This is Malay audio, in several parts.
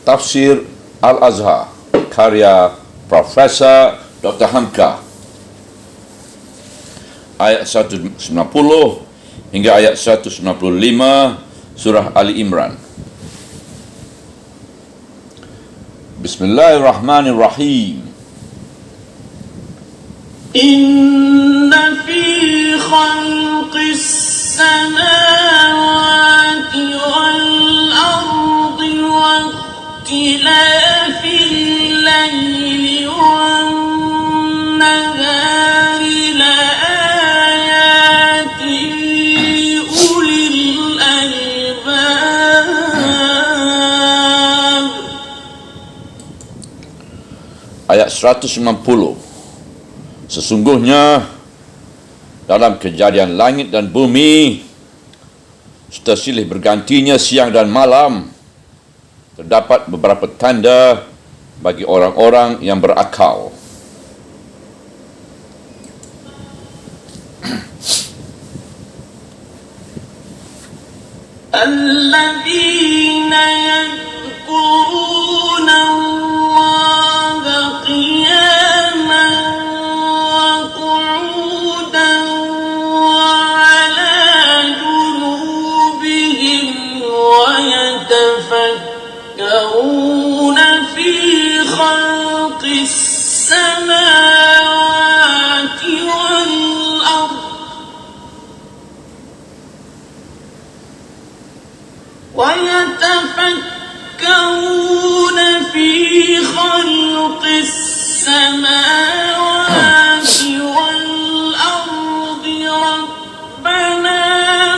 Tafsir Al-Azhar karya Profesor Dr. Hamka, ayat 190 hingga ayat 195 surah Ali Imran. Bismillahirrahmanirrahim. Inna fi khalqis samawati wal ardi wa ikhtilafil layli wan nahari la ayatin li ulil albab. Ayat 190. Sesungguhnya dalam kejadian langit dan bumi serta silih bergantinya siang dan malam terdapat beberapa tanda bagi orang-orang yang berakal. Alladzina yadhkuruna Allaha qiyaman wa qu'udan wa 'ala junubihim wa yatafakkaruna fi khalqis samawati wal ardh وَيَتَفَكَّرُونَ فِي خَلْقِ السَّمَاوَاتِ وَالْأَرْضِ رَبَّنَا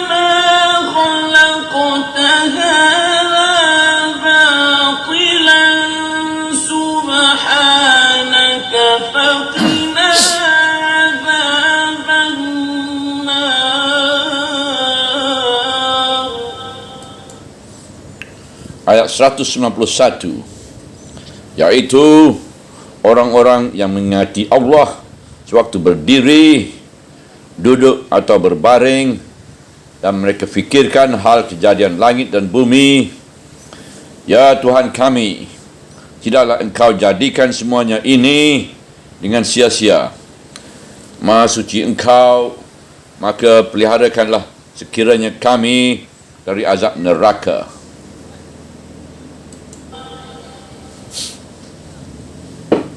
مَا خَلَقْتَ هَذَا بَاطِلًا سُبْحَانَكَ فَقِنَا عَذَابَ النَّارِ. Ayat 191, yaitu orang-orang yang mengingati Allah sewaktu berdiri, duduk atau berbaring, dan mereka fikirkan hal kejadian langit dan bumi. Ya Tuhan kami, tidaklah Engkau jadikan semuanya ini dengan sia-sia. Maha suci Engkau, maka peliharakanlah sekiranya kami dari azab neraka.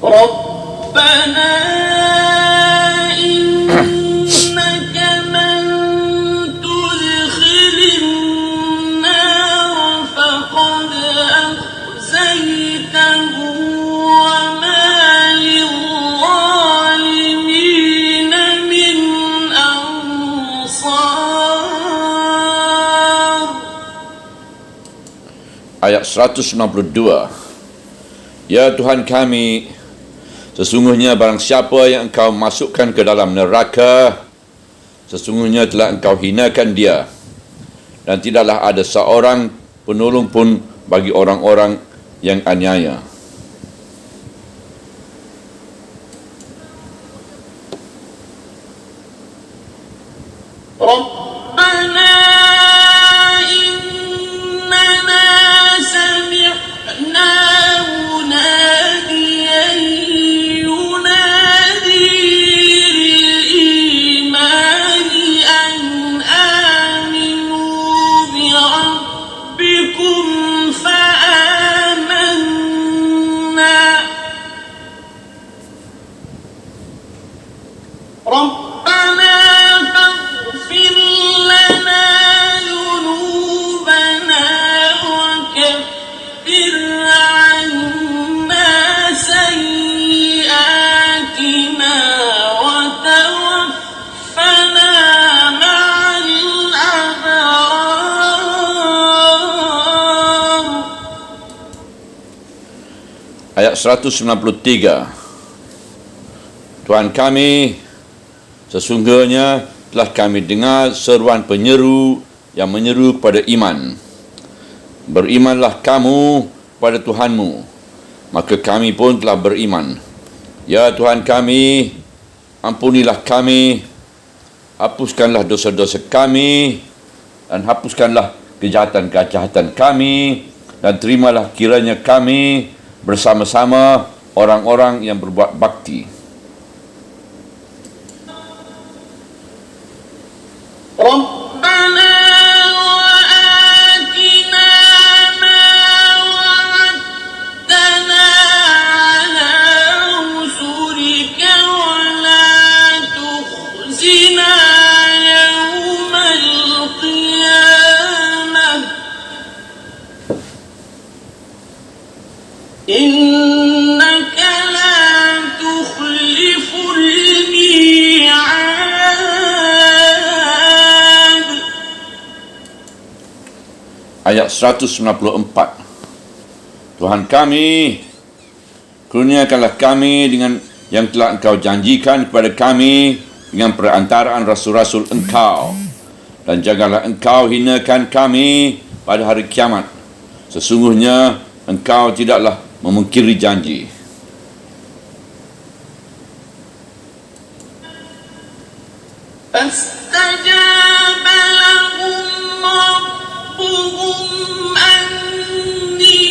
ربنا إنك من تدخل النار فقد أخزيته وما للظالمين من أنصار. Ayat 192. Ya Tuhan kami, sesungguhnya barang siapa yang Engkau masukkan ke dalam neraka, sesungguhnya telah Engkau hinakan dia, dan tidaklah ada seorang penolong pun bagi orang-orang yang aniaya. ربنا إننا سمعنا مناديا ينادي للإيمان أن آمنوا بربكم فآمنا. ربنا فاغفر لنا ذنوبنا وكفر عنا سيئاتنا وتوفنا مع الأبرار. Ayat 193. Tuhan kami, sesungguhnya telah kami dengar seruan penyeru yang menyeru kepada iman. Berimanlah kamu pada Tuhanmu. Maka kami pun telah beriman. Ya Tuhan kami, ampunilah kami, hapuskanlah dosa-dosa kami, dan hapuskanlah kejahatan-kejahatan kami, dan terimalah kiranya kami bersama-sama orang-orang yang berbuat bakti. ربنا وآتنا ما وعدتنا على رسلك ولا تخزنا يوم القيامة إنك لا تخلف الميعاد. Ayat 194. Tuhan kami, kurniakanlah kami dengan yang telah Engkau janjikan kepada kami dengan perantaraan rasul-rasul Engkau, dan janganlah Engkau hinakan kami pada hari kiamat. Sesungguhnya Engkau tidaklah memungkiri janji. فاستجاب لهم ربهم أني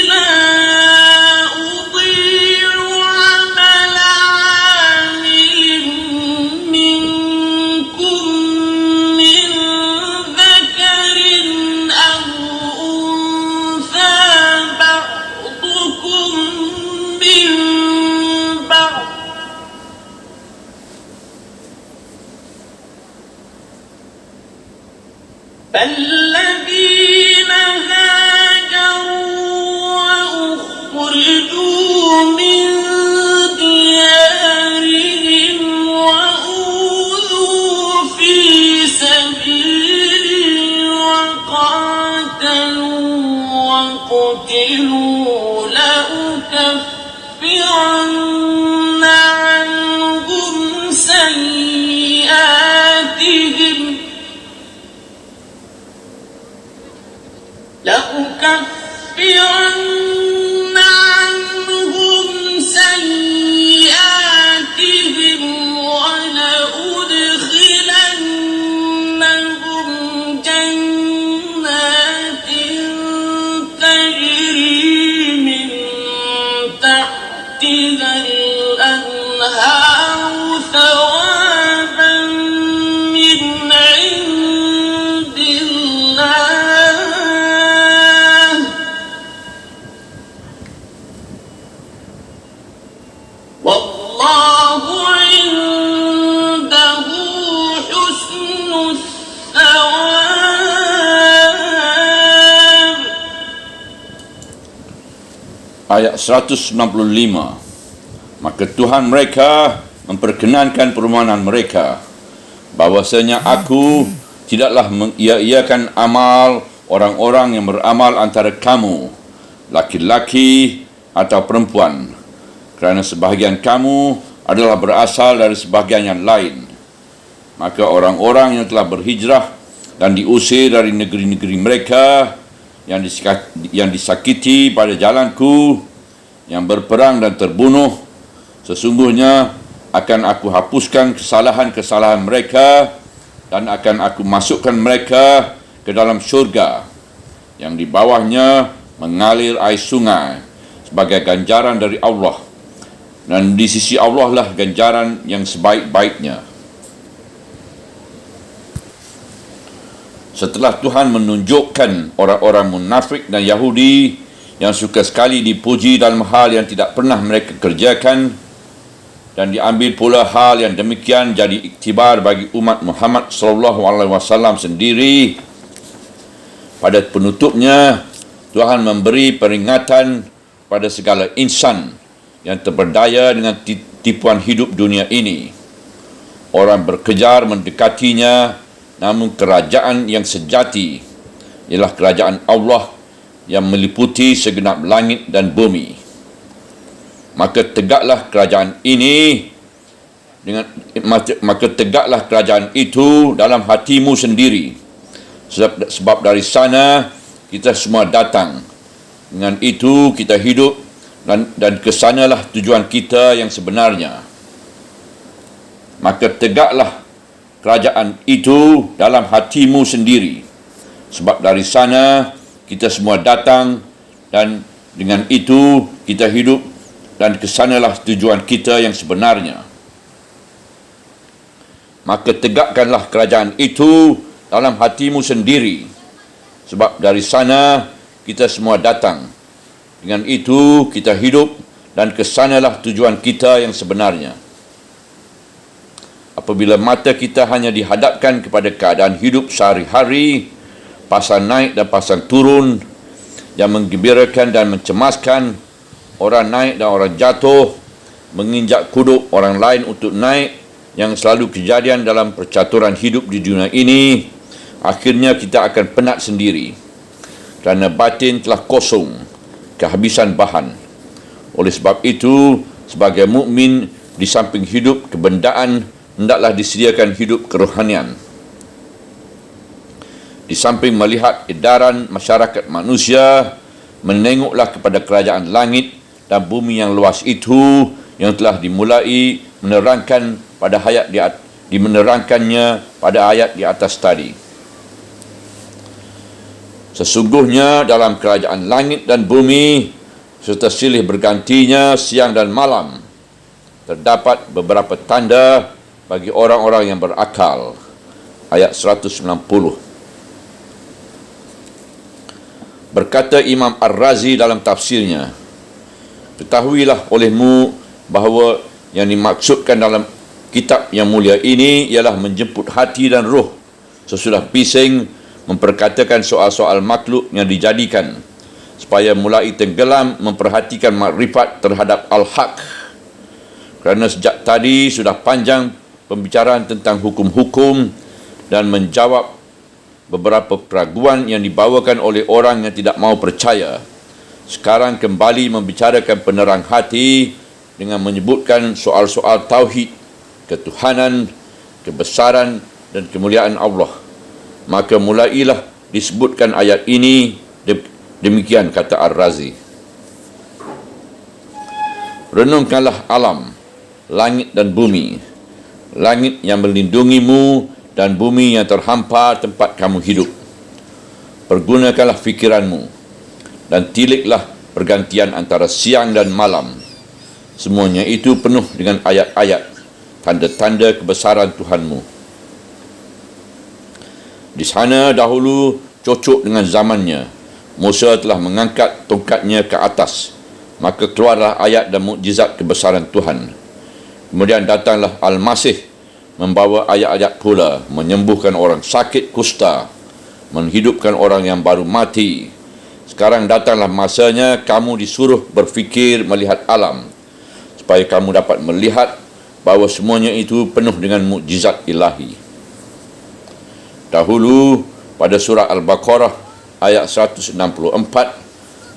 لا أضيع عمل عامل منكم من ذكر أو أنثى بعضكم من بعض فالذين هاجروا وأخرجوا من ديارهم وأوذوا في سبيلي وقاتلوا وقتلوا لأكفرن عنهم سيئاتهم ولأدخلنهم جنات تجري من تحتها الأنهار ثوابا من عند الله والله عنده حسن الثواب. Ayat 195. Maka Tuhan mereka memperkenankan permohonan mereka, bahwasanya aku tidaklah mengia-iakan amal orang-orang yang beramal antara kamu, laki-laki atau perempuan, kerana sebahagian kamu adalah berasal dari sebahagian yang lain. Maka orang-orang yang telah berhijrah dan diusir dari negeri-negeri mereka, yang disakiti pada jalanku, yang berperang dan terbunuh, sesungguhnya akan aku hapuskan kesalahan-kesalahan mereka dan akan aku masukkan mereka ke dalam syurga yang di bawahnya mengalir air sungai sebagai ganjaran dari Allah, dan di sisi Allah lah ganjaran yang sebaik-baiknya. Setelah Tuhan menunjukkan orang-orang munafik dan Yahudi yang suka sekali dipuji dalam hal yang tidak pernah mereka kerjakan, dan diambil pula hal yang demikian jadi iktibar bagi umat Muhammad SAW sendiri, pada penutupnya Tuhan memberi peringatan pada segala insan yang terperdaya dengan tipuan hidup dunia ini. Orang berkejar mendekatinya, namun kerajaan yang sejati ialah kerajaan Allah yang meliputi segenap langit dan bumi. Maka tegaklah kerajaan ini maka tegaklah kerajaan itu dalam hatimu sendiri, sebab dari sana kita semua datang. Dengan itu kita hidup, dan ke sanalah tujuan kita yang sebenarnya. Maka tegaklah kerajaan itu dalam hatimu sendiri, sebab dari sana kita semua datang, dan dengan itu kita hidup dan kesanalah tujuan kita yang sebenarnya. Maka tegakkanlah kerajaan itu dalam hatimu sendiri, sebab dari sana kita semua datang. Dengan itu kita hidup dan kesanalah tujuan kita yang sebenarnya. Apabila mata kita hanya dihadapkan kepada keadaan hidup sehari-hari, pasang naik dan pasang turun yang menggembirakan dan mencemaskan, orang naik dan orang jatuh, menginjak kuduk orang lain untuk naik, yang selalu kejadian dalam percaturan hidup di dunia ini, akhirnya kita akan penat sendiri kerana batin telah kosong, kehabisan bahan. Oleh sebab itu, sebagai mukmin, di samping hidup kebendaan, hendaklah disediakan hidup kerohanian. Di samping melihat edaran masyarakat manusia, menengoklah kepada kerajaan langit dan bumi yang luas itu yang telah dimulai menerangkannya pada ayat di atas tadi. Sesungguhnya dalam kerajaan langit dan bumi serta silih bergantinya siang dan malam terdapat beberapa tanda bagi orang-orang yang berakal. Ayat 190. Berkata Imam Ar-Razi dalam tafsirnya, ketahuilah olehmu bahawa yang dimaksudkan dalam kitab yang mulia ini ialah menjemput hati dan roh sesudah bising memperkatakan soal-soal makhluk yang dijadikan, supaya mulai tenggelam memperhatikan makrifat terhadap Al-Haq. Kerana sejak tadi sudah panjang pembicaraan tentang hukum-hukum dan menjawab beberapa keraguan yang dibawakan oleh orang yang tidak mau percaya. Sekarang kembali membicarakan penerang hati dengan menyebutkan soal-soal tauhid, ketuhanan, kebesaran dan kemuliaan Allah. Maka mulailah disebutkan ayat ini, demikian kata Ar-Razi. Renungkanlah alam, langit dan bumi, langit yang melindungimu dan bumi yang terhampar tempat kamu hidup. Pergunakanlah fikiranmu dan tiliklah pergantian antara siang dan malam. Semuanya itu penuh dengan ayat-ayat, tanda-tanda kebesaran Tuhanmu. Di sana dahulu cocok dengan zamannya, Musa telah mengangkat tongkatnya ke atas, maka keluarlah ayat dan mukjizat kebesaran Tuhan. Kemudian datanglah Al-Masih membawa ayat-ayat pula, menyembuhkan orang sakit kusta, menghidupkan orang yang baru mati. Sekarang datanglah masanya kamu disuruh berfikir melihat alam, supaya kamu dapat melihat bahawa semuanya itu penuh dengan mukjizat ilahi. Dahulu pada surah Al-Baqarah ayat 164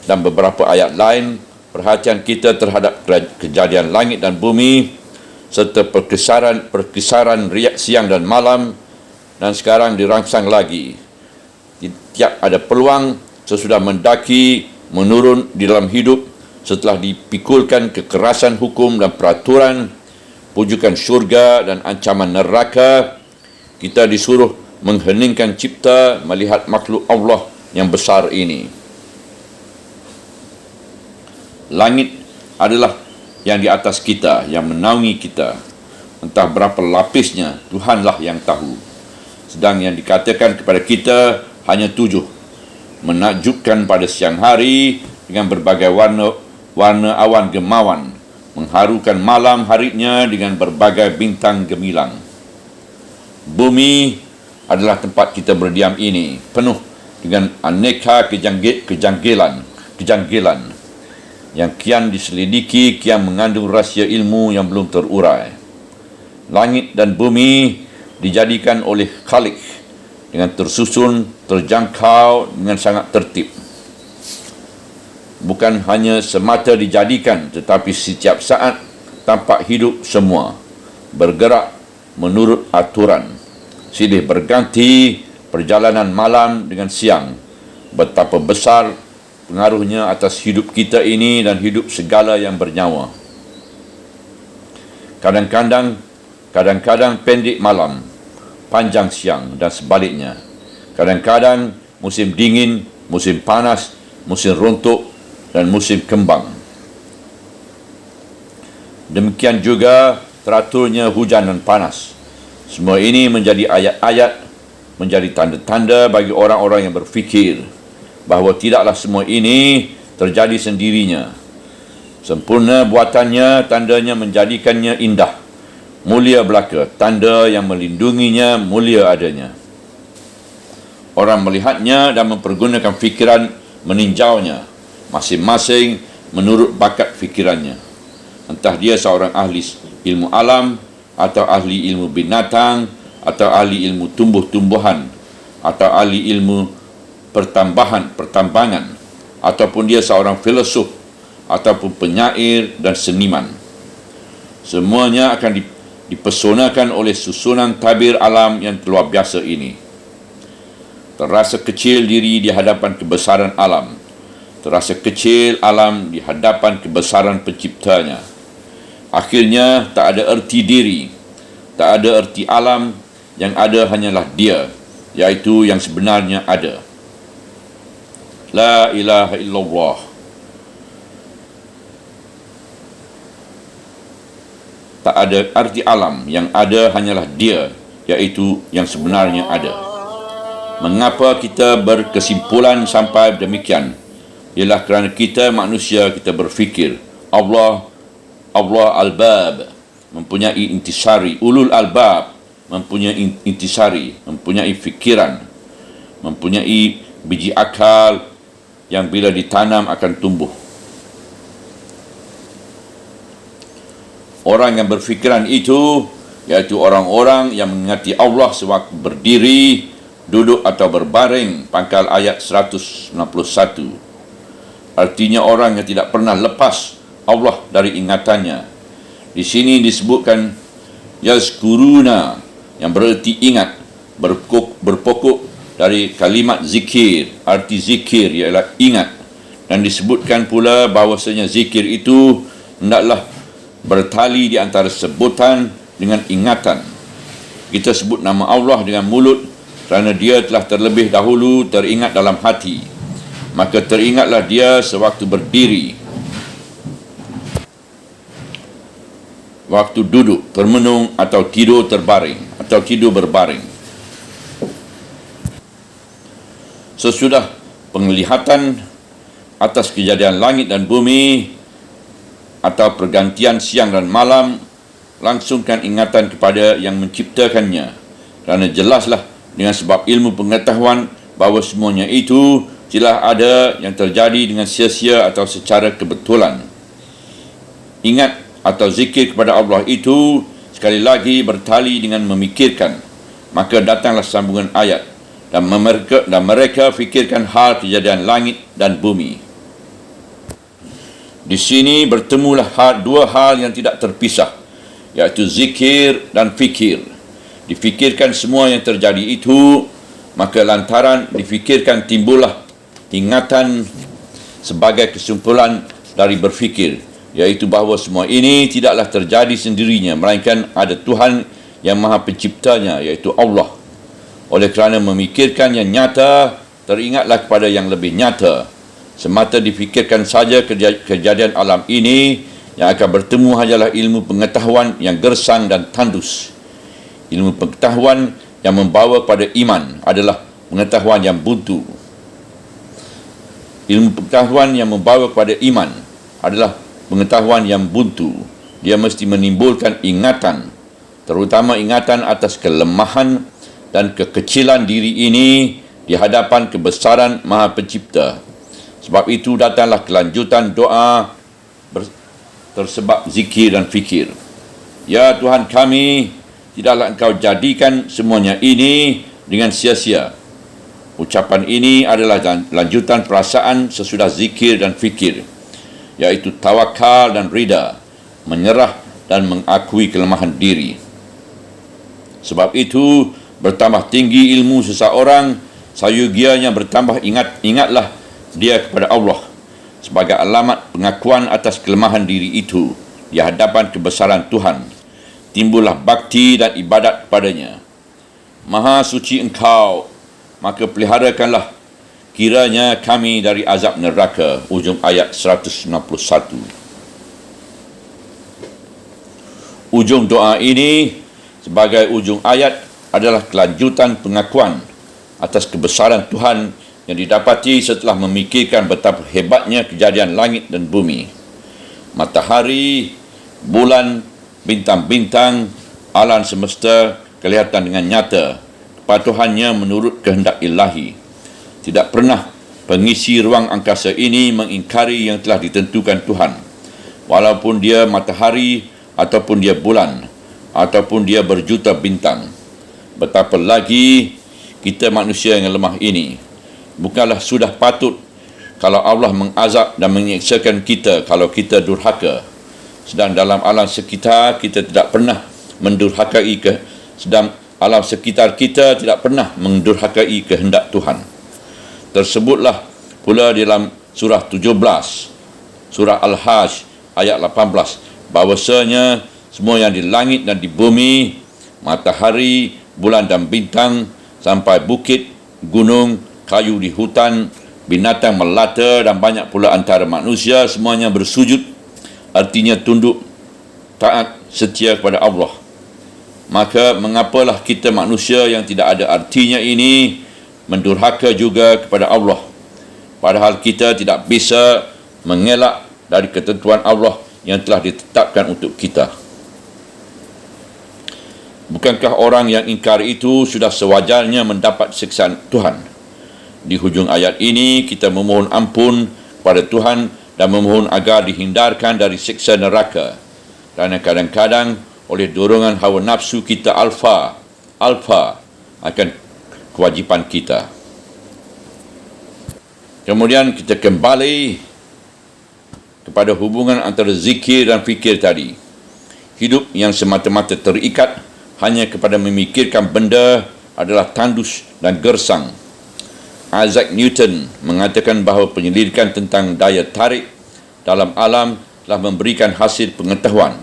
dan beberapa ayat lain, perhatian kita terhadap kejadian langit dan bumi serta perkisaran siang dan malam, dan sekarang dirangsang lagi. Tiap ada peluang sesudah mendaki menurun di dalam hidup, setelah dipikulkan kekerasan hukum dan peraturan, pujukan syurga dan ancaman neraka, kita disuruh mengheningkan cipta melihat makhluk Allah yang besar ini. Langit adalah yang di atas kita, yang menaungi kita. Entah berapa lapisnya, Tuhanlah yang tahu. Sedang yang dikatakan kepada kita hanya 7. Menakjubkan pada siang hari dengan berbagai warna awan gemawan, mengharukan malam harinya dengan berbagai bintang gemilang. Bumi adalah tempat kita berdiam ini, penuh dengan aneka kejanggilan yang kian diselidiki, kian mengandung rahsia ilmu yang belum terurai. Langit dan bumi dijadikan oleh Khalik dengan tersusun, terjangkau dengan sangat tertib. Bukan hanya semata dijadikan, tetapi setiap saat tampak hidup semua, bergerak menurut aturan, silih berganti perjalanan malam dengan siang. Betapa besar pengaruhnya atas hidup kita ini dan hidup segala yang bernyawa. Kadang-kadang pendek malam, panjang siang dan sebaliknya. Kadang-kadang musim dingin, musim panas, musim rontok dan musim kembang. Demikian juga teraturnya hujan dan panas. Semua ini menjadi ayat-ayat, menjadi tanda-tanda bagi orang-orang yang berfikir bahawa tidaklah semua ini terjadi sendirinya. Sempurna buatannya, tandanya menjadikannya indah, mulia belaka, tanda yang melindunginya, mulia adanya. Orang melihatnya dan mempergunakan fikiran meninjaunya, masing-masing menurut bakat fikirannya. Entah dia seorang ahli ilmu alam, atau ahli ilmu binatang, atau ahli ilmu tumbuh-tumbuhan, atau ahli ilmu pertambangan, ataupun dia seorang filosof, ataupun penyair dan seniman. Semuanya akan dipesonakan oleh susunan tabir alam yang luar biasa ini. Terasa kecil diri di hadapan kebesaran alam. Terasa kecil alam di hadapan kebesaran penciptanya. Akhirnya tak ada erti diri, tak ada erti alam, yang ada hanyalah dia, iaitu yang sebenarnya ada. La ilaha illallah. Tak ada arti alam, yang ada hanyalah dia, iaitu yang sebenarnya ada. Mengapa kita berkesimpulan sampai demikian? Ialah kerana kita manusia, kita berfikir Allah albab, mempunyai intisari. Ulul albab mempunyai intisari, mempunyai fikiran, mempunyai biji akal yang bila ditanam akan tumbuh. Orang yang berfikiran itu, iaitu orang-orang yang mengingati Allah sewaktu berdiri, duduk atau berbaring. Pangkal ayat 161. Artinya orang yang tidak pernah lepas Allah dari ingatannya. Di sini disebutkan yazkuruna, yang bererti ingat, berpokok dari kalimat zikir. Arti zikir ialah ingat. Dan disebutkan pula bahawasanya zikir itu hendaklah bertali di antara sebutan dengan ingatan. Kita sebut nama Allah dengan mulut kerana dia telah terlebih dahulu teringat dalam hati. Maka teringatlah dia sewaktu berdiri, waktu duduk, termenung, atau tidur terbaring, atau tidur berbaring. Sesudah penglihatan atas kejadian langit dan bumi, atau pergantian siang dan malam, langsungkan ingatan kepada yang menciptakannya. Kerana jelaslah dengan sebab ilmu pengetahuan bahawa semuanya itu tidak ada yang terjadi dengan sia-sia atau secara kebetulan. Ingat atau zikir kepada Allah itu sekali lagi bertali dengan memikirkan. Maka datanglah sambungan ayat, dan mereka fikirkan hal kejadian langit dan bumi. Di sini bertemulah dua hal yang tidak terpisah, iaitu zikir dan fikir. Difikirkan semua yang terjadi itu, maka lantaran difikirkan timbullah ingatan sebagai kesimpulan dari berfikir, iaitu bahawa semua ini tidaklah terjadi sendirinya, melainkan ada Tuhan yang Maha Penciptanya, iaitu Allah. Oleh kerana memikirkan yang nyata, teringatlah kepada yang lebih nyata. Semata difikirkan saja kejadian alam ini, yang akan bertemu hanyalah ilmu pengetahuan yang gersang dan tandus. Ilmu pengetahuan yang membawa kepada iman adalah pengetahuan yang buntu. Ilmu pengetahuan yang membawa kepada iman adalah pengetahuan yang buntu. Dia mesti menimbulkan ingatan, terutama ingatan atas kelemahan dan kekecilan diri ini di hadapan kebesaran Maha Pencipta. Sebab itu datanglah kelanjutan doa tersebab zikir dan fikir. Ya Tuhan kami, tidaklah Engkau jadikan semuanya ini dengan sia-sia. Ucapan ini adalah lanjutan perasaan sesudah zikir dan fikir, iaitu tawakal dan rida, menyerah dan mengakui kelemahan diri. Sebab itu, bertambah tinggi ilmu seseorang, sayugianya bertambah ingatlah dia kepada Allah sebagai alamat pengakuan atas kelemahan diri itu di hadapan kebesaran Tuhan. Timbullah bakti dan ibadat padanya. Maha suci Engkau, maka peliharakanlah kiranya kami dari azab neraka. Ujung ayat 161. Ujung doa ini sebagai ujung ayat adalah kelanjutan pengakuan atas kebesaran Tuhan yang didapati setelah memikirkan betapa hebatnya kejadian langit dan bumi. Matahari, bulan, bintang-bintang, alam semesta kelihatan dengan nyata kepatuhannya menurut kehendak ilahi. Tidak pernah pengisi ruang angkasa ini mengingkari yang telah ditentukan Tuhan. Walaupun dia matahari, ataupun dia bulan, ataupun dia berjuta bintang. Betapa lagi kita manusia yang lemah ini. Bukanlah sudah patut kalau Allah mengazab dan menyeksakan kita kalau kita durhaka. Sedang dalam alam sekitar kita tidak pernah mendurhakai sedang alam sekitar kita tidak pernah mendurhakai kehendak Tuhan. Tersebutlah pula dalam surah 17, surah Al-Hajj ayat 18, bahawasanya semua yang di langit dan di bumi, matahari, bulan dan bintang, sampai bukit, gunung, kayu di hutan, binatang melata dan banyak pula antara manusia, semuanya bersujud, artinya tunduk, taat, setia kepada Allah. Maka mengapalah kita manusia yang tidak ada artinya ini mendurhaka juga kepada Allah, padahal kita tidak bisa mengelak dari ketentuan Allah yang telah ditetapkan untuk kita. Bukankah orang yang ingkar itu sudah sewajarnya mendapat siksaan Tuhan? Di hujung ayat ini kita memohon ampun kepada Tuhan dan memohon agar dihindarkan dari siksa neraka, kerana kadang-kadang oleh dorongan hawa nafsu kita alfa akan kewajipan kita. Kemudian kita kembali kepada hubungan antara zikir dan fikir tadi. Hidup yang semata-mata terikat hanya kepada memikirkan benda adalah tandus dan gersang. Isaac Newton mengatakan bahawa penyelidikan tentang daya tarik dalam alam telah memberikan hasil pengetahuan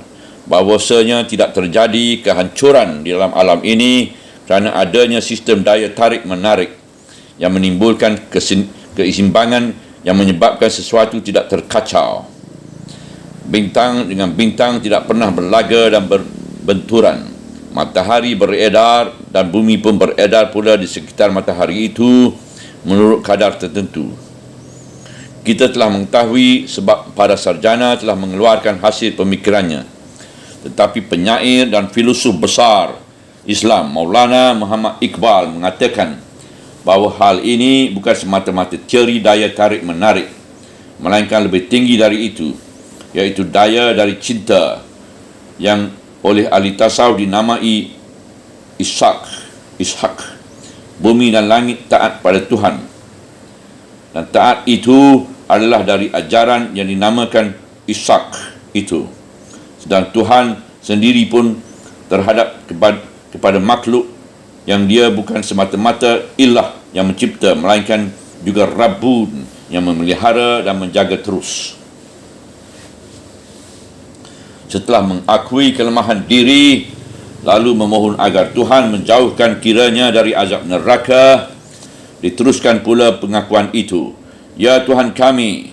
bahawasanya tidak terjadi kehancuran di dalam alam ini kerana adanya sistem daya tarik menarik yang menimbulkan keseimbangan yang menyebabkan sesuatu tidak terkacau. Bintang dengan bintang tidak pernah berlaga dan berbenturan. Matahari beredar dan bumi pun beredar pula di sekitar matahari itu menurut kadar tertentu. Kita telah mengetahui sebab para sarjana telah mengeluarkan hasil pemikirannya. Tetapi penyair dan filosof besar Islam Maulana Muhammad Iqbal mengatakan bahawa hal ini bukan semata-mata teori daya tarik menarik, melainkan lebih tinggi dari itu, iaitu daya dari cinta yang oleh ahli tasawuf dinamai ishaq. Bumi dan langit taat pada Tuhan, dan taat itu adalah dari ajaran yang dinamakan ishaq itu. Dan Tuhan sendiri pun terhadap kepada makhluk yang dia bukan semata-mata ilah yang mencipta, melainkan juga Rabbun yang memelihara dan menjaga terus. Setelah mengakui kelemahan diri, lalu memohon agar Tuhan menjauhkan kiranya dari azab neraka, diteruskan pula pengakuan itu. Ya Tuhan kami,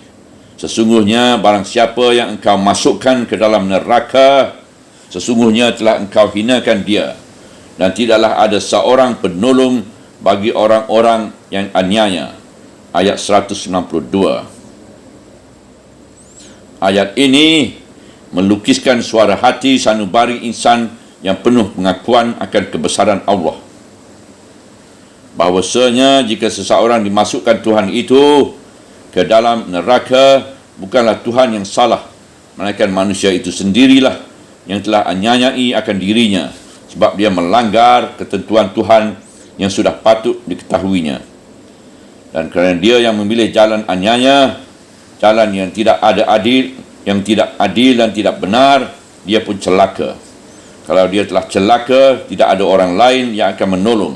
sesungguhnya barang siapa yang engkau masukkan ke dalam neraka, sesungguhnya telah engkau hinakan dia, dan tidaklah ada seorang penolong bagi orang-orang yang aniaya. Ayat 192. Ayat ini melukiskan suara hati sanubari insan yang penuh pengakuan akan kebesaran Allah. Bahawasanya jika seseorang dimasukkan Tuhan itu ke dalam neraka, bukanlah Tuhan yang salah, melainkan manusia itu sendirilah yang telah anyayai akan dirinya, sebab dia melanggar ketentuan Tuhan yang sudah patut diketahuinya. Dan kerana dia yang memilih jalan anyaya, jalan yang tidak adil dan tidak benar, dia pun celaka. Kalau dia telah celaka, tidak ada orang lain yang akan menolong,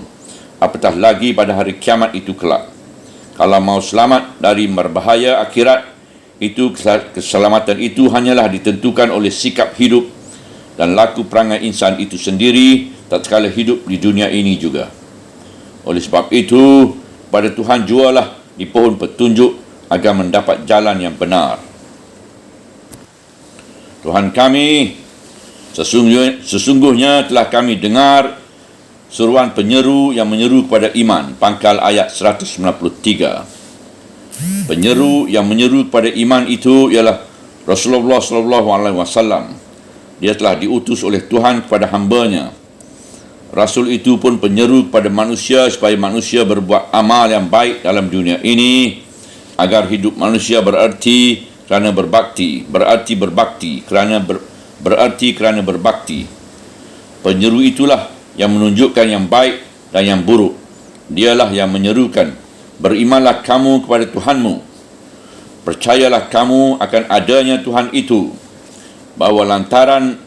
apatah lagi pada hari kiamat itu kelak. Kalau mau selamat dari berbahaya akhirat, itu keselamatan itu hanyalah ditentukan oleh sikap hidup dan laku perangai insan itu sendiri, tatkala hidup di dunia ini juga. Oleh sebab itu, pada Tuhan jualah di pohon petunjuk agar mendapat jalan yang benar. Tuhan kami, sesungguhnya telah kami dengar seruan penyeru yang menyeru kepada iman. Pangkal ayat 193. Penyeru yang menyeru kepada iman itu ialah Rasulullah SAW. Dia telah diutus oleh Tuhan kepada hamba-Nya. Rasul itu pun penyeru kepada manusia supaya manusia berbuat amal yang baik dalam dunia ini agar hidup manusia berarti kerana berbakti, kerana berbakti. Penyeru itulah yang menunjukkan yang baik dan yang buruk. Dialah yang menyerukan, berimanlah kamu kepada Tuhanmu. Percayalah kamu akan adanya Tuhan itu, bahawa lantaran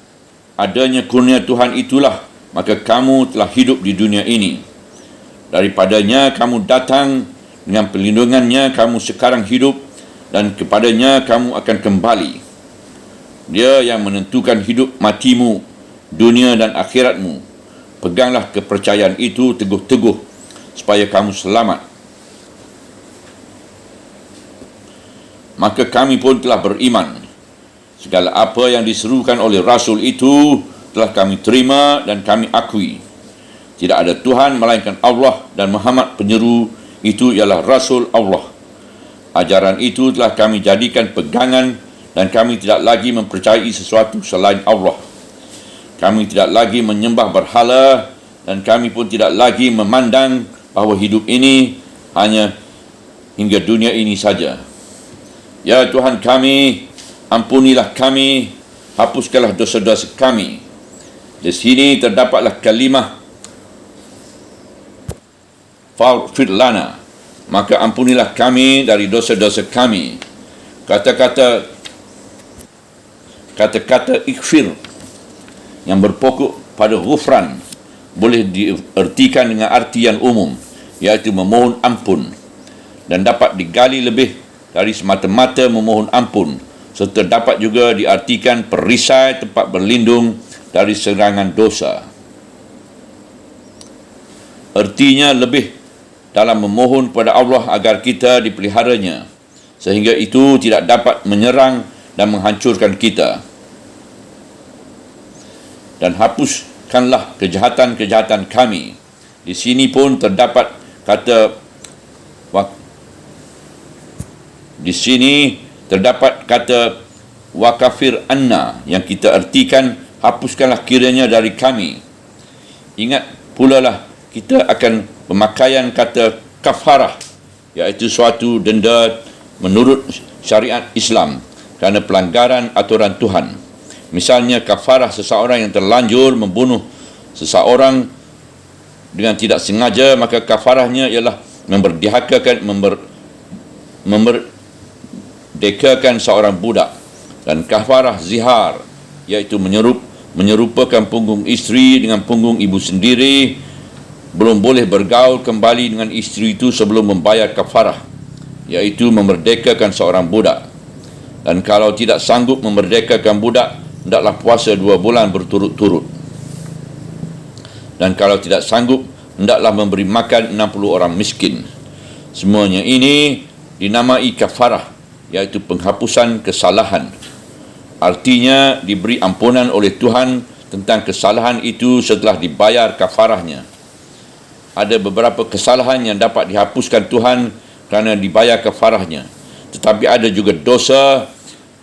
adanya kurnia Tuhan itulah maka kamu telah hidup di dunia ini. Daripadanya kamu datang, dengan perlindungannya kamu sekarang hidup, dan kepadanya kamu akan kembali. Dia yang menentukan hidup matimu, dunia dan akhiratmu. Peganglah kepercayaan itu teguh-teguh supaya kamu selamat. Maka kami pun telah beriman. Segala apa yang diserukan oleh Rasul itu telah kami terima dan kami akui. Tidak ada Tuhan melainkan Allah, dan Muhammad penyeru itu ialah Rasul Allah. Ajaran itu telah kami jadikan pegangan dan kami tidak lagi mempercayai sesuatu selain Allah. Kami tidak lagi menyembah berhala dan kami pun tidak lagi memandang bahawa hidup ini hanya hingga dunia ini saja. Ya Tuhan kami, ampunilah kami, hapuskanlah dosa-dosa kami. Di sini terdapatlah kalimah faghfir lana, maka ampunilah kami dari dosa-dosa kami. Kata-kata ighfir yang berpokok pada ghufran boleh diartikan dengan arti yang umum, iaitu memohon ampun, dan dapat digali lebih dari semata-mata memohon ampun, serta dapat juga diartikan perisai tempat berlindung dari serangan dosa. Artinya lebih dalam memohon kepada Allah agar kita dipeliharanya, sehingga itu tidak dapat menyerang dan menghancurkan kita. Dan hapuskanlah kejahatan-kejahatan kami. Di sini pun terdapat kata wakafir anna yang kita artikan hapuskanlah kiranya dari kami. Ingat pula lah kita akan pemakaian kata kafarah, iaitu suatu denda menurut syariat Islam kerana pelanggaran aturan Tuhan. Misalnya kafarah seseorang yang terlanjur membunuh seseorang dengan tidak sengaja, maka kafarahnya ialah memerdekakan seorang budak. Dan kafarah zihar, iaitu menyerupakan punggung isteri dengan punggung ibu sendiri, belum boleh bergaul kembali dengan isteri itu sebelum membayar kafarah, iaitu memerdekakan seorang budak. Dan kalau tidak sanggup memerdekakan budak, hendaklah puasa 2 bulan berturut-turut. Dan kalau tidak sanggup, hendaklah memberi makan 60 orang miskin. Semuanya ini dinamai kafarah, iaitu penghapusan kesalahan. Artinya diberi ampunan oleh Tuhan tentang kesalahan itu setelah dibayar kafarahnya. Ada beberapa kesalahan yang dapat dihapuskan Tuhan kerana dibayar kafarahnya. Tetapi ada juga dosa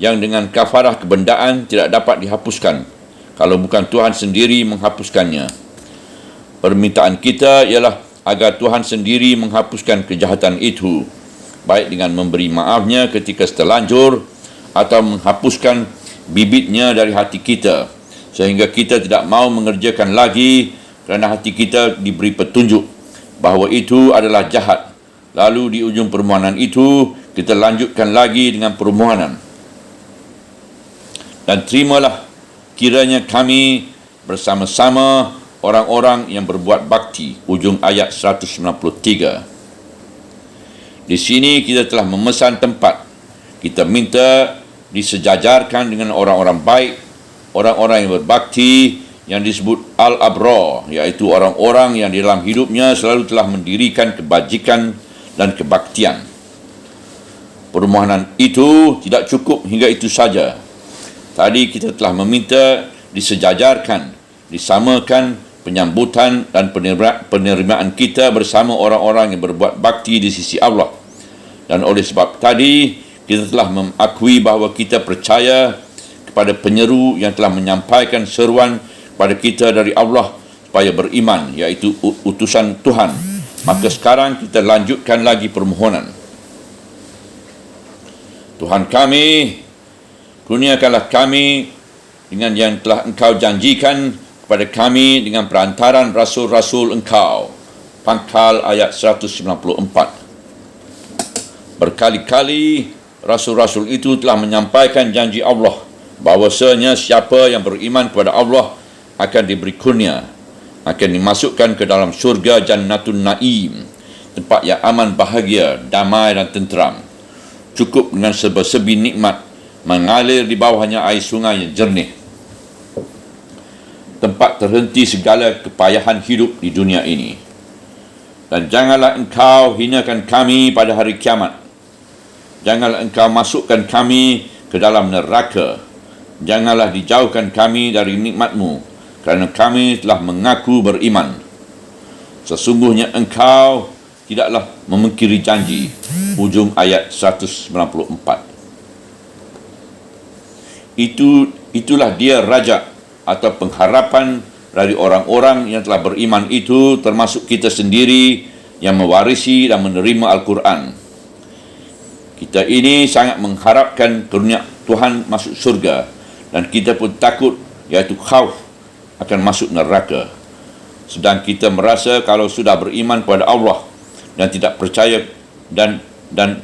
yang dengan kafarah kebendaan tidak dapat dihapuskan kalau bukan Tuhan sendiri menghapuskannya. Permintaan kita ialah agar Tuhan sendiri menghapuskan kejahatan itu, baik dengan memberi maafnya ketika terlanjur atau menghapuskan bibitnya dari hati kita, sehingga kita tidak mahu mengerjakan lagi kerana hati kita diberi petunjuk bahawa itu adalah jahat. Lalu di ujung permohonan itu kita lanjutkan lagi dengan permohonan. Dan terimalah kiranya kami bersama-sama orang-orang yang berbuat bakti. Ujung ayat 193. Di sini kita telah memesan tempat. Kita minta disejajarkan dengan orang-orang baik, orang-orang yang berbakti, yang disebut Al-Abrar, iaitu orang-orang yang di dalam hidupnya selalu telah mendirikan kebajikan dan kebaktian. Permohonan itu tidak cukup hingga itu saja. Tadi kita telah meminta disejajarkan, disamakan penyambutan dan penerimaan kita bersama orang-orang yang berbuat bakti di sisi Allah. Dan oleh sebab tadi, kita telah mengakui bahawa kita percaya kepada penyeru yang telah menyampaikan seruan kepada kita dari Allah supaya beriman, iaitu utusan Tuhan. Maka sekarang kita lanjutkan lagi permohonan. Tuhan kami, kurniakanlah kami dengan yang telah Engkau janjikan kepada kami dengan perantaran rasul-rasul Engkau. Pangkal ayat 194. Berkali-kali rasul-rasul itu telah menyampaikan janji Allah bahawasanya siapa yang beriman kepada Allah akan diberi kurnia, akan dimasukkan ke dalam syurga Jannatun Naim, tempat yang aman, bahagia, damai dan tenteram. Cukup dengan serba-serbi nikmat mengalir di bawahnya air sungai yang jernih. Tempat terhenti segala kepayahan hidup di dunia ini. Dan janganlah Engkau hinakan kami pada hari kiamat. Janganlah Engkau masukkan kami ke dalam neraka. Janganlah dijauhkan kami dari nikmat-Mu, kerana kami telah mengaku beriman. Sesungguhnya Engkau tidaklah memungkiri janji. Hujung ayat 194. Itulah dia raja atau pengharapan dari orang-orang yang telah beriman itu, termasuk kita sendiri yang mewarisi dan menerima Al-Quran. Kita ini sangat mengharapkan karunia Tuhan masuk surga, dan kita pun takut, iaitu khauf, akan masuk neraka. Sedang kita merasa kalau sudah beriman kepada Allah dan tidak percaya dan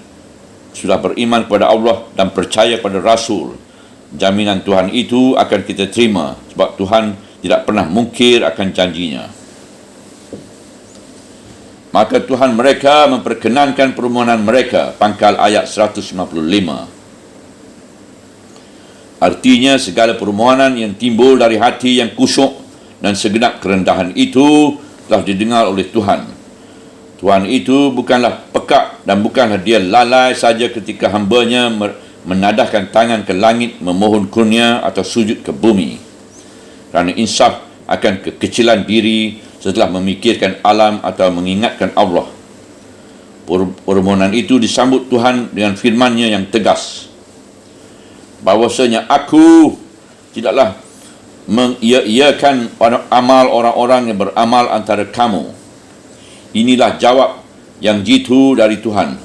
sudah beriman kepada Allah dan percaya pada Rasul, jaminan Tuhan itu akan kita terima, sebab Tuhan tidak pernah mungkir akan janjinya. Maka Tuhan mereka memperkenankan permohonan mereka. Pangkal ayat 155. Artinya segala permohonan yang timbul dari hati yang kusyuk dan segenap kerendahan itu telah didengar oleh Tuhan. Tuhan itu bukanlah pekak dan bukanlah dia lalai saja ketika hambanya menadahkan tangan ke langit memohon kurnia atau sujud ke bumi. Kerana insaf akan kekecilan diri setelah memikirkan alam atau mengingatkan Allah. Permohonan itu disambut Tuhan dengan firman-Nya yang tegas, bahawasanya aku tidaklah mengiya-iyakan amal orang-orang yang beramal antara kamu. Inilah jawab yang jitu dari Tuhan,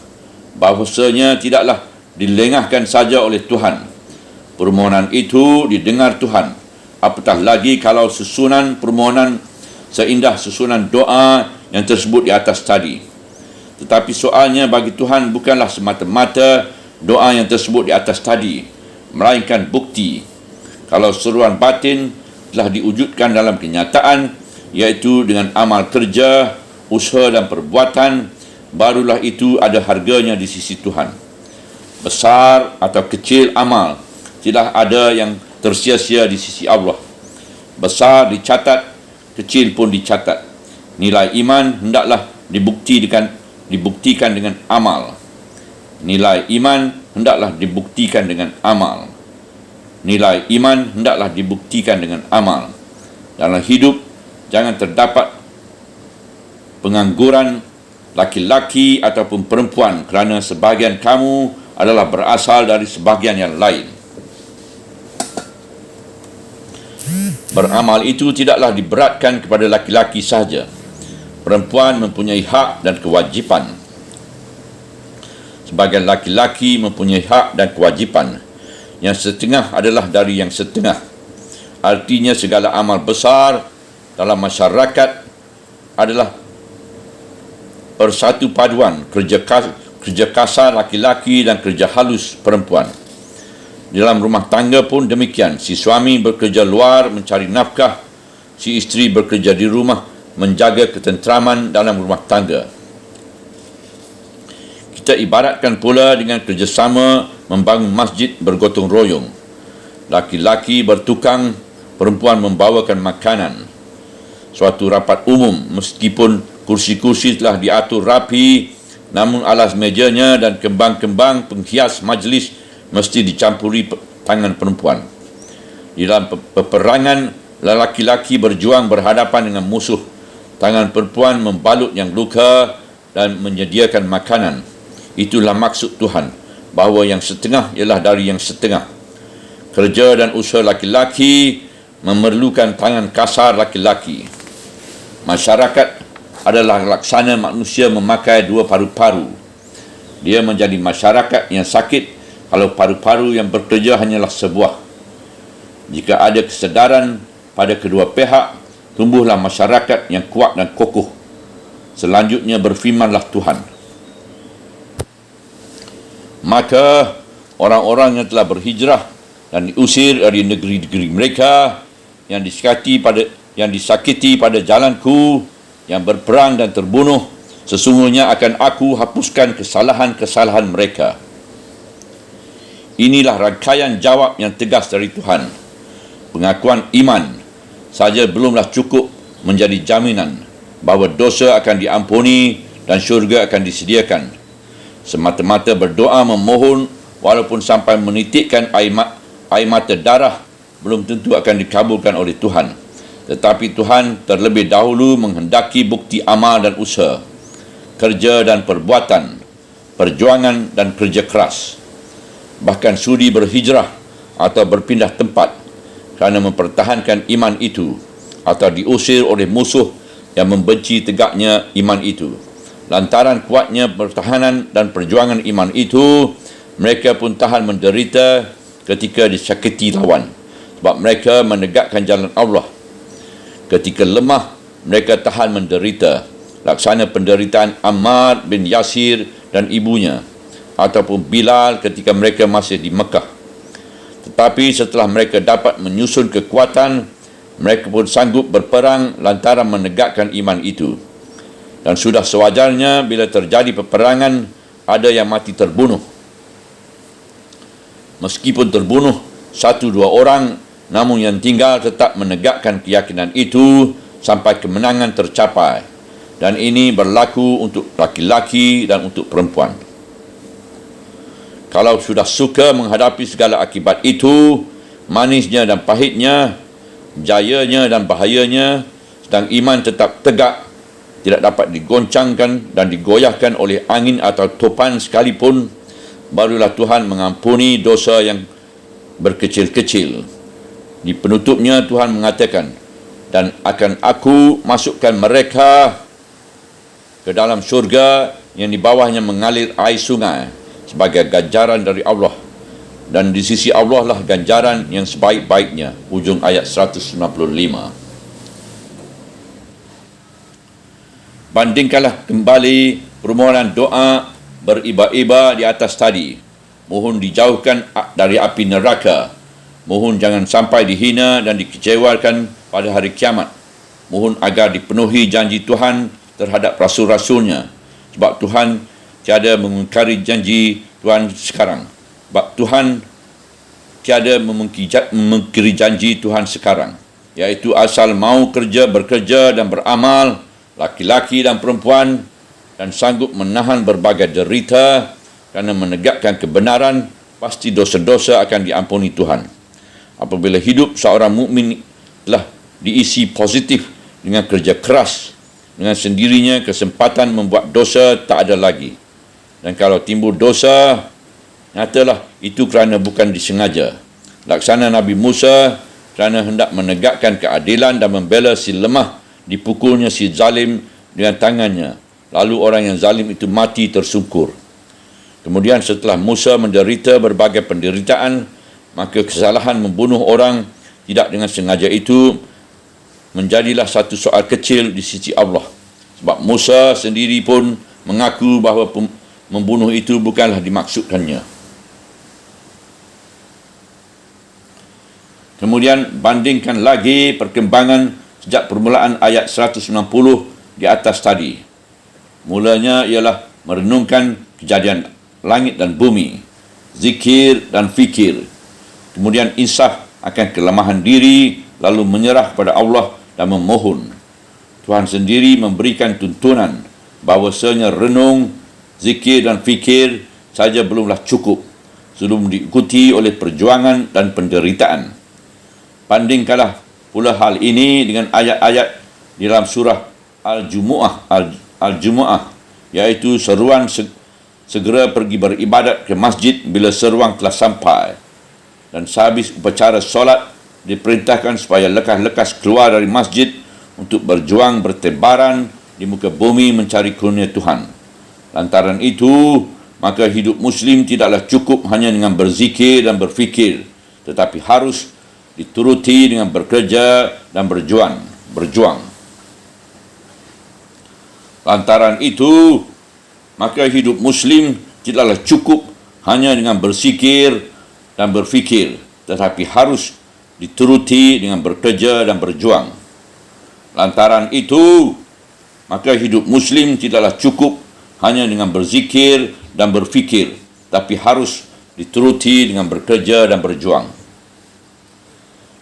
bahawasanya tidaklah dilengahkan saja oleh Tuhan. Permohonan itu didengar Tuhan. Apatah lagi kalau susunan permohonan seindah susunan doa yang tersebut di atas tadi. Tetapi soalnya bagi Tuhan bukanlah semata-mata doa yang tersebut di atas tadi, melainkan bukti kalau seruan batin telah diwujudkan dalam kenyataan, iaitu dengan amal kerja, usaha dan perbuatan, barulah itu ada harganya di sisi Tuhan. Besar atau kecil amal, tidak ada yang tersia-sia di sisi Allah. Besar dicatat, kecil pun dicatat. Nilai iman hendaklah dibuktikan dengan amal. Nilai iman hendaklah dibuktikan dengan amal. Nilai iman hendaklah dibuktikan dengan amal. Dalam hidup jangan terdapat pengangguran laki-laki ataupun perempuan, kerana sebahagian kamu adalah berasal dari sebahagian yang lain. Beramal itu tidaklah diberatkan kepada laki-laki sahaja. Perempuan mempunyai hak dan kewajipan. Sebahagian laki-laki mempunyai hak dan kewajipan. Yang setengah adalah dari yang setengah. Artinya segala amal besar dalam masyarakat adalah persatu paduan kerja kasar laki-laki dan kerja halus perempuan. Dalam rumah tangga pun demikian. Si suami bekerja luar mencari nafkah, si isteri bekerja di rumah menjaga ketenteraman dalam rumah tangga. Kita ibaratkan pula dengan kerjasama membangun masjid bergotong royong. Laki-laki bertukang, perempuan membawakan makanan. Suatu rapat umum, meskipun kursi-kursi telah diatur rapi, Namun alas mejanya dan kembang-kembang penghias majlis mesti dicampuri tangan perempuan. Di dalam peperangan, lelaki-laki berjuang berhadapan dengan musuh. Tangan perempuan membalut yang luka dan menyediakan makanan. Itulah maksud Tuhan, bahawa yang setengah ialah dari yang setengah. Kerja dan usaha laki-laki memerlukan tangan kasar laki-laki. Masyarakat adalah laksana manusia memakai dua paru-paru. Dia menjadi masyarakat yang sakit kalau paru-paru yang bekerja hanyalah sebuah. Jika ada kesedaran pada kedua pihak, tumbuhlah masyarakat yang kuat dan kokoh. Selanjutnya berfirmanlah Tuhan. Maka orang-orang yang telah berhijrah dan diusir dari negeri-negeri mereka, yang disakiti pada jalanku, yang berperang dan terbunuh, sesungguhnya akan aku hapuskan kesalahan-kesalahan mereka. Inilah rangkaian jawab yang tegas dari Tuhan. Pengakuan iman saja belumlah cukup menjadi jaminan bahawa dosa akan diampuni dan syurga akan disediakan. Semata-mata berdoa memohon walaupun sampai menitikkan air mata darah belum tentu akan dikabulkan oleh Tuhan. Tetapi Tuhan terlebih dahulu menghendaki bukti amal dan usaha, kerja dan perbuatan, perjuangan dan kerja keras. Bahkan sudi berhijrah atau berpindah tempat kerana mempertahankan iman itu, atau diusir oleh musuh yang membenci tegaknya iman itu. Lantaran kuatnya pertahanan dan perjuangan iman itu, mereka pun tahan menderita ketika disakiti lawan, sebab mereka menegakkan jalan Allah. Ketika lemah, mereka tahan menderita, laksana penderitaan Ammar bin Yasir dan ibunya, ataupun Bilal ketika mereka masih di Mekah. Tetapi setelah mereka dapat menyusun kekuatan, mereka pun sanggup berperang lantaran menegakkan iman itu. Dan sudah sewajarnya bila terjadi peperangan, ada yang mati terbunuh. Meskipun terbunuh 1-2 orang, namun yang tinggal tetap menegakkan keyakinan itu sampai kemenangan tercapai. Dan ini berlaku untuk laki-laki dan untuk perempuan. Kalau sudah suka menghadapi segala akibat itu, manisnya dan pahitnya, jayanya dan bahayanya, sedang iman tetap tegak, tidak dapat digoncangkan dan digoyahkan oleh angin atau topan sekalipun, barulah Tuhan mengampuni dosa yang berkecil-kecil. Di penutupnya Tuhan mengatakan, dan akan aku masukkan mereka ke dalam syurga yang di bawahnya mengalir air sungai sebagai ganjaran dari Allah, dan di sisi Allah lah ganjaran yang sebaik-baiknya. Ujung ayat 195. Bandingkanlah kembali permohonan doa beriba-iba di atas tadi. Mohon dijauhkan dari api neraka. Mohon jangan sampai dihina dan dikecewakan pada hari kiamat. Mohon agar dipenuhi janji Tuhan terhadap rasul-rasulnya. Sebab Tuhan tiada mengingkari janji Tuhan sekarang. Sebab Tuhan tiada memungkiri janji Tuhan sekarang. Iaitu asal mau bekerja dan beramal, laki-laki dan perempuan, dan sanggup menahan berbagai derita kerana menegakkan kebenaran, pasti dosa-dosa akan diampuni Tuhan. Apabila hidup seorang mukmin telah diisi positif dengan kerja keras, dengan sendirinya kesempatan membuat dosa tak ada lagi. Dan kalau timbul dosa, nyatalah itu kerana bukan disengaja. Laksana Nabi Musa kerana hendak menegakkan keadilan dan membela si lemah, dipukulnya si zalim dengan tangannya. Lalu orang yang zalim itu mati tersungkur. Kemudian setelah Musa menderita berbagai penderitaan, maka kesalahan membunuh orang tidak dengan sengaja itu menjadilah satu soal kecil di sisi Allah. Sebab Musa sendiri pun mengaku bahawa membunuh itu bukanlah dimaksudkannya. Kemudian bandingkan lagi perkembangan sejak permulaan ayat 190 di atas tadi. Mulanya ialah merenungkan kejadian langit dan bumi, zikir dan fikir. Kemudian insaf akan kelemahan diri, lalu menyerah kepada Allah dan memohon. Tuhan sendiri memberikan tuntunan bahawasanya renung zikir dan fikir saja belumlah cukup sebelum diikuti oleh perjuangan dan penderitaan. Bandingkanlah pula hal ini dengan ayat-ayat di dalam surah Al-Jumu'ah, iaitu seruan segera pergi beribadat ke masjid bila seruan telah sampai, dan sehabis upacara solat diperintahkan supaya lekas-lekas keluar dari masjid untuk berjuang bertebaran di muka bumi mencari karunia Tuhan. Lantaran itu, maka hidup Muslim tidaklah cukup hanya dengan berzikir dan berfikir, tetapi harus dituruti dengan bekerja dan berjuang. Lantaran itu, maka hidup Muslim tidaklah cukup hanya dengan berzikir dan berfikir, tetapi harus dituruti dengan bekerja dan berjuang. Lantaran itu, maka hidup Muslim tidaklah cukup hanya dengan berzikir dan berfikir, tapi harus dituruti dengan bekerja dan berjuang.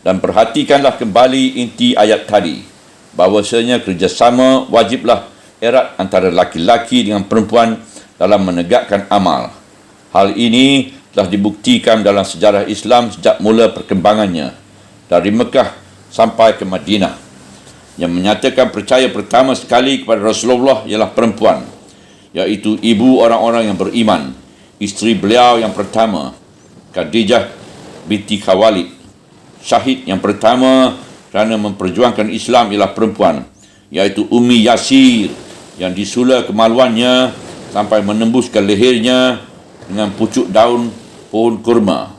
Dan perhatikanlah kembali inti ayat tadi, bahawasanya kerjasama wajiblah erat antara laki-laki dengan perempuan dalam menegakkan amal. Hal ini telah dibuktikan dalam sejarah Islam sejak mula perkembangannya, dari Mekah sampai ke Madinah. Yang menyatakan percaya pertama sekali kepada Rasulullah ialah perempuan, iaitu ibu orang-orang yang beriman. Isteri beliau yang pertama, Khadijah binti Khawalid. Syahid yang pertama kerana memperjuangkan Islam ialah perempuan, iaitu Ummi Yasir, yang disula kemaluannya sampai menembus ke lehernya dengan pucuk daun pohon kurma.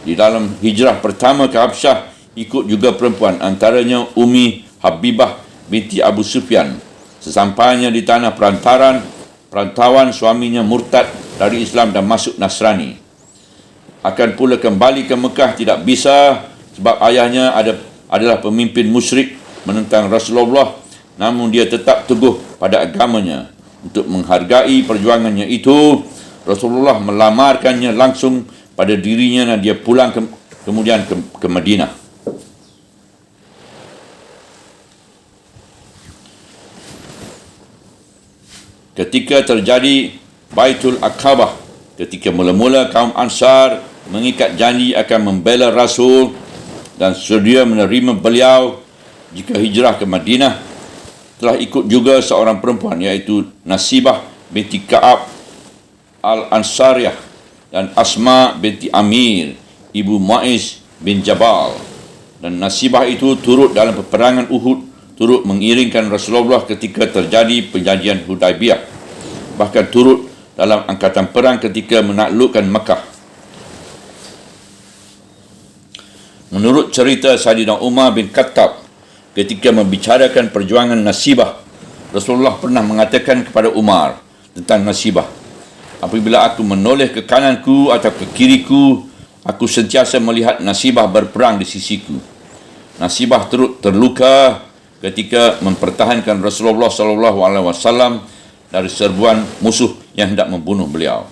Di dalam hijrah pertama ke Habsyah ikut juga perempuan, antaranya Ummi Habibah binti Abu Sufyan. Sesampainya di tanah perantauan suaminya murtad dari Islam dan masuk Nasrani. Akan pula kembali ke Mekah tidak bisa sebab ayahnya adalah pemimpin musyrik menentang Rasulullah, namun dia tetap teguh pada agamanya. Untuk menghargai perjuangannya itu, Rasulullah melamarkannya langsung pada dirinya dan dia pulang kemudian ke Madinah. Ketika terjadi Baitul Aqabah, ketika mula-mula kaum Ansar mengikat janji akan membela Rasul dan sedia menerima beliau jika hijrah ke Madinah, telah ikut juga seorang perempuan, iaitu Nasibah binti Ka'ab Al-Ansariyah dan Asma binti Amir, ibu Mu'iz bin Jabal. Dan Nasibah itu turut dalam peperangan Uhud, turut mengiringkan Rasulullah ketika terjadi perjanjian Hudaibiyah, bahkan turut dalam angkatan perang ketika menaklukkan Mekah. Menurut cerita Saidina Umar bin Khattab, ketika membicarakan perjuangan Nasibah, Rasulullah pernah mengatakan kepada Umar tentang Nasibah, apabila aku menoleh ke kananku atau ke kiriku, aku sentiasa melihat Nasibah berperang di sisiku. Nasibah terluka ketika mempertahankan Rasulullah SAW dari serbuan musuh yang hendak membunuh beliau.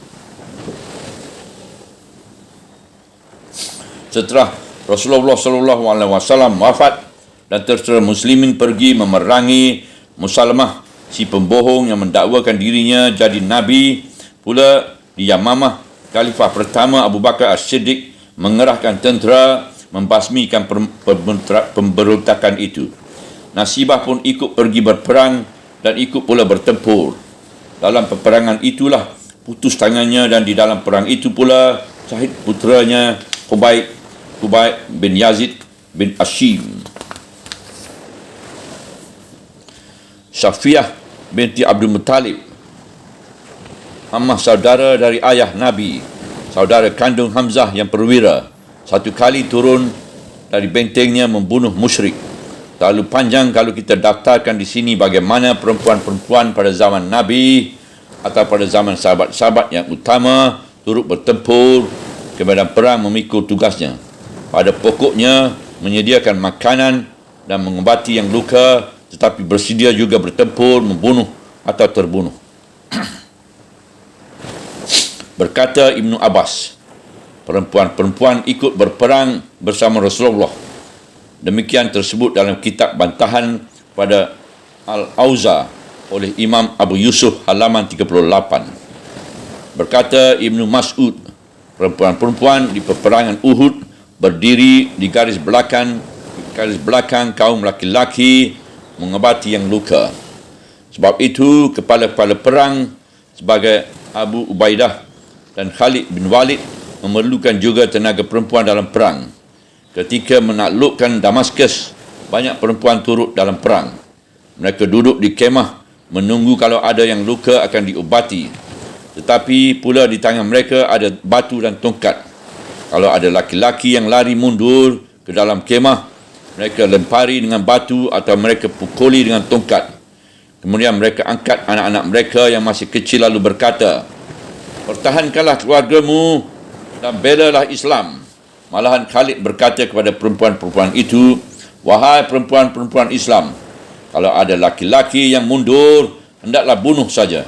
Setelah Rasulullah SAW wafat dan terserah muslimin pergi memerangi Musalamah, si pembohong yang mendakwakan dirinya jadi nabi, pula di Yamamah, Khalifah pertama Abu Bakar As-Siddiq mengerahkan tentera membasmikan pemberontakan itu. Nasibah pun ikut pergi berperang dan ikut pula bertempur. Dalam peperangan itulah putus tangannya, dan di dalam perang itu pula syahid putranya Khubayb bin Yazid bin Ashim. Safiyah binti Abdul Muttalib, ammah saudara dari ayah Nabi, saudara kandung Hamzah yang perwira, satu kali turun dari bentengnya membunuh musyrik. Terlalu panjang kalau kita daftarkan di sini bagaimana perempuan-perempuan pada zaman Nabi atau pada zaman sahabat-sahabat yang utama turut bertempur ke medan perang memikul tugasnya. Pada pokoknya menyediakan makanan dan mengobati yang luka, tetapi bersedia juga bertempur, membunuh atau terbunuh. Berkata Ibnu Abbas, perempuan-perempuan ikut berperang bersama Rasulullah. Demikian tersebut dalam kitab bantahan pada Al-Auza oleh Imam Abu Yusuf halaman 38. Berkata Ibnu Mas'ud, perempuan-perempuan di peperangan Uhud berdiri di garis belakang kaum laki-laki mengobati yang luka. Sebab itu kepala-kepala perang sebagai Abu Ubaidah dan Khalid bin Walid memerlukan juga tenaga perempuan dalam perang. Ketika menaklukkan Damaskus, banyak perempuan turut dalam perang. Mereka duduk di kemah menunggu kalau ada yang luka akan diubati. Tetapi pula di tangan mereka ada batu dan tongkat. Kalau ada laki-laki yang lari mundur ke dalam kemah, mereka lempari dengan batu atau mereka pukuli dengan tongkat. Kemudian mereka angkat anak-anak mereka yang masih kecil lalu berkata, "Pertahankanlah keluargamu dan belalah Islam." Malahan Khalid berkata kepada perempuan-perempuan itu, "Wahai perempuan-perempuan Islam, kalau ada laki-laki yang mundur, hendaklah bunuh saja."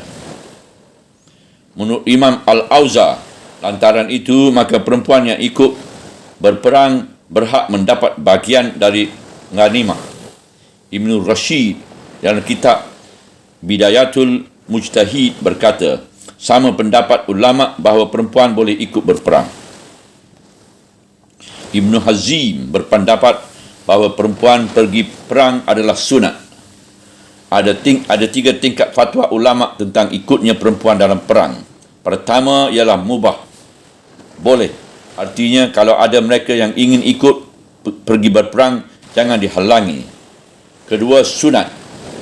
Menurut Imam Al-Auza, lantaran itu maka perempuan yang ikut berperang berhak mendapat bagian dari ghanimah. Ibnu Rashid dalam kitab Bidayatul Mujtahid berkata, sama pendapat ulama bahawa perempuan boleh ikut berperang. Ibnu Hazim berpendapat bahawa perempuan pergi perang adalah sunat. Ada tiga tingkat fatwa ulama tentang ikutnya perempuan dalam perang. Pertama ialah mubah, boleh. Artinya kalau ada mereka yang ingin ikut pergi berperang, jangan dihalangi. Kedua, sunat,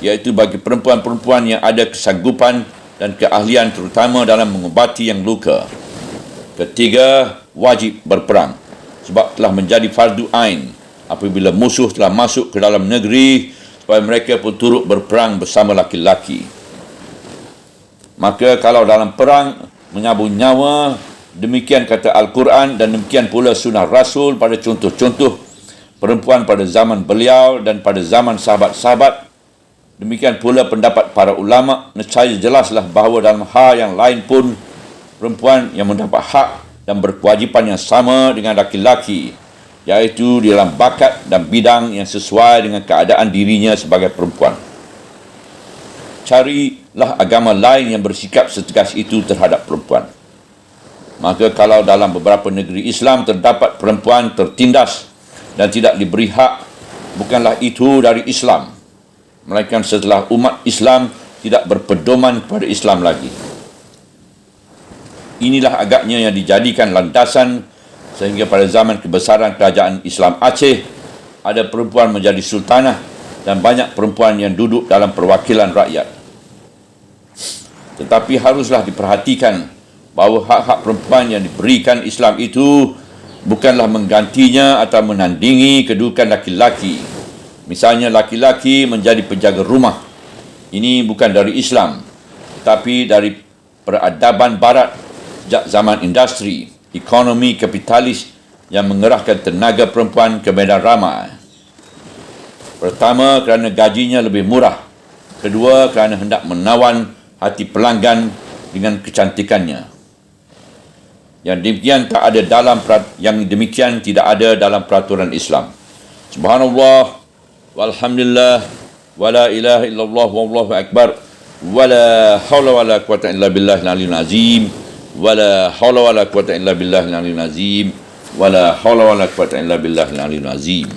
iaitu bagi perempuan-perempuan yang ada kesanggupan dan keahlian terutama dalam mengobati yang luka. Ketiga, wajib berperang sebab telah menjadi fardu ain apabila musuh telah masuk ke dalam negeri, supaya mereka pun turut berperang bersama laki-laki. Maka kalau dalam perang menyabung nyawa, demikian kata Al-Quran dan demikian pula sunnah Rasul pada contoh-contoh perempuan pada zaman beliau dan pada zaman sahabat-sahabat. Demikian pula pendapat para ulama, nescaya jelaslah bahawa dalam hal yang lain pun perempuan yang mendapat hak dan berkewajipan yang sama dengan laki-laki, iaitu di dalam bakat dan bidang yang sesuai dengan keadaan dirinya sebagai perempuan. Carilah agama lain yang bersikap setegas itu terhadap perempuan. Maka kalau dalam beberapa negeri Islam terdapat perempuan tertindas dan tidak diberi hak, bukanlah itu dari Islam, melainkan setelah umat Islam tidak berpedoman kepada Islam lagi. Inilah agaknya yang dijadikan landasan sehingga pada zaman kebesaran kerajaan Islam Aceh, ada perempuan menjadi sultanah dan banyak perempuan yang duduk dalam perwakilan rakyat. Tetapi haruslah diperhatikan bahawa hak-hak perempuan yang diberikan Islam itu bukanlah menggantinya atau menandingi kedudukan laki-laki. Misalnya laki-laki menjadi penjaga rumah. Ini bukan dari Islam, tetapi dari peradaban barat sejak zaman industri, ekonomi kapitalis yang mengerahkan tenaga perempuan ke medan ramai. Pertama, kerana gajinya lebih murah. Kedua, kerana hendak menawan hati pelanggan dengan kecantikannya. Yang demikian tidak ada dalam peraturan Islam. Subhanallah, walhamdulillah, wala ilaha illallah, wallahu akbar, wala hawla wala quwata illa billahil aliyyil azim, wala hawla wala quwata illa billahil aliyyil azim, wala hawla wala quwata illa billahil aliyyil azim.